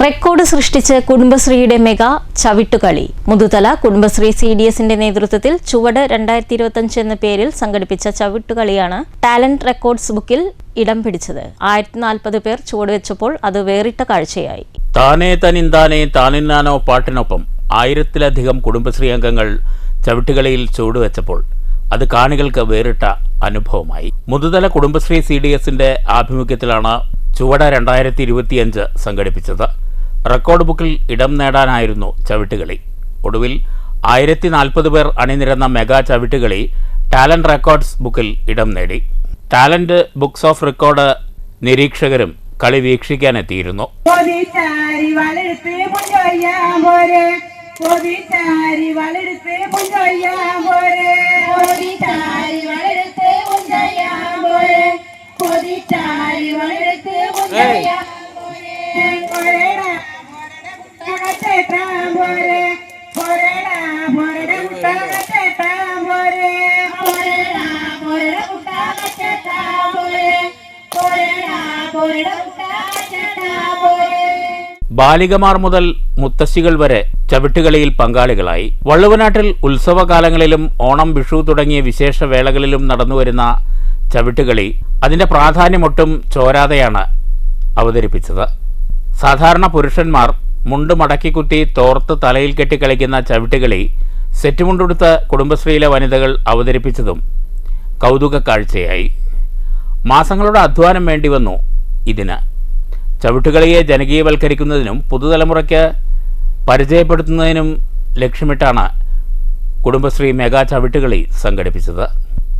Record സൃഷ്ടിച്ച് കുടുംബശ്രീയുടെ mega Chavittukali. Muthuthala Kudumbashree CDSന്റെ നേതൃത്വത്തിൽ ചുവട് 2025 എന്ന പേരിൽ സംഘടിപ്പിച്ച ചവിട്ടുകളിയാണ് ടാലന്റ് റെക്കോർഡ്സ് ബുക്കിൽ ഇടം പിടിച്ചത്. 1040 പേർ ചുവടുവെച്ചപ്പോൾ അത് വേറിട്ട കാഴ്ചയായി. താനേ തനിന്താനേ താനിന്നാനോ പാട്ടിനൊപ്പം 1000-ലധികം കുടുംബശ്രീ അംഗങ്ങൾ ചവിട്ടുകളിയിൽ ചുവടുവെച്ചപ്പോൾ അത് കാണികൾക്ക് വേറിട്ട അനുഭവമായി. മുതുതല കുടുംബശ്രീ CDSന്റെ ആഭിമുഖ്യത്തിലാണ് ചുവട് 2025 സംഘടിപ്പിച്ചത്. റെക്കോർഡ് ബുക്കിൽ ഇടം നേടാനായിരുന്നു ചവിട്ടുകളി. ഒടുവിൽ 1040 പേർ അണിനിരന്ന മെഗാ ചവിട്ടുകളി ടാലന്റ് റെക്കോർഡ്സ് ബുക്കിൽ ഇടം നേടി. ടാലന്റ് ബുക്സ് ഓഫ് റെക്കോർഡ് നിരീക്ഷകരും കളി വീക്ഷിക്കാനെത്തിയിരുന്നു. ബാലികമാർ മുതൽ മുത്തശ്ശികൾ വരെ ചവിട്ടുകളിയിൽ പങ്കാളികളായി. വള്ളുവനാട്ടിൽ ഉത്സവകാലങ്ങളിലും ഓണം, വിഷു തുടങ്ങിയ വിശേഷ വേളകളിലും നടന്നുവരുന്ന ചവിട്ടുകളി അതിൻ്റെ പ്രാധാന്യമൊട്ടും ചോരാതെയാണ് അവതരിപ്പിച്ചത്. സാധാരണ പുരുഷന്മാർ മുണ്ട് മടക്കിക്കുത്തി തോർത്ത് തലയിൽ കെട്ടി കളിക്കുന്ന ചവിട്ടുകളി സെറ്റുമുണ്ടെടുത്ത് കുടുംബശ്രീയിലെ വനിതകൾ അവതരിപ്പിച്ചതും കൗതുക കാഴ്ചയായി. മാസങ്ങളുടെ അധ്വാനം വേണ്ടിവന്നു ഇതിന്. ചവിട്ടുകളിയെ ജനകീയവൽക്കരിക്കുന്നതിനും പുതുതലമുറയ്ക്ക് പരിചയപ്പെടുത്തുന്നതിനും ലക്ഷ്യമിട്ടാണ് കുടുംബശ്രീ മെഗാ ചവിട്ടുകളി സംഘടിപ്പിച്ചത്.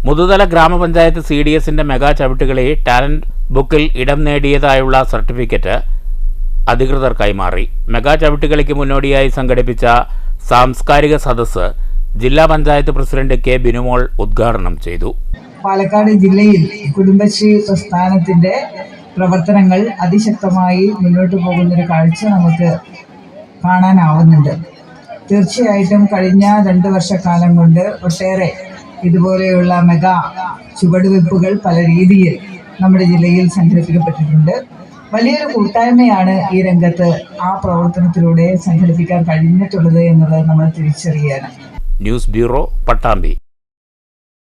മുതുതല ഗ്രാമപഞ്ചായത്ത് CDSന്റെ മെഗാ ചവിട്ടുകളി ടാലന്റ് ബുക്കിൽ ഇടം നേടിയതായുള്ള സർട്ടിഫിക്കറ്റ് അധികൃതർ കൈമാറി. മെഗാ ചവിട്ടുകളിക്ക് മുന്നോടിയായി സംഘടിപ്പിച്ച സാംസ്കാരിക സദസ്സ് ജില്ലാ പഞ്ചായത്ത് പ്രസിഡന്റ് K. ബിനുമോൾ ഉദ്ഘാടനം ചെയ്തു. പാലക്കാട് ജില്ലയിൽ കുടുംബശ്രീ പ്രസ്ഥാനത്തിന്റെ പ്രവർത്തനങ്ങൾ അതിശക്തമായി മുന്നോട്ട് പോകുന്നൊരു കാഴ്ച നമുക്ക് കാണാനാവുന്നുണ്ട്. തീർച്ചയായിട്ടും കഴിഞ്ഞ 2 വർഷക്കാലം കൊണ്ട് ഒട്ടേറെ ഇതുപോലെയുള്ള മെഗാ ചുവടുവെപ്പുകൾ പല രീതിയിൽ നമ്മുടെ ജില്ലയിൽ സംഘടിപ്പിക്കപ്പെട്ടിട്ടുണ്ട്. വലിയൊരു കൂട്ടായ്മയാണ് ഈ രംഗത്ത് ആ പ്രവർത്തനത്തിലൂടെ സംഘടിപ്പിക്കാൻ കഴിഞ്ഞിട്ടുള്ളത് എന്നുള്ളത് നമ്മൾ തിരിച്ചറിയാനാണ്. News bureau, Pattambi.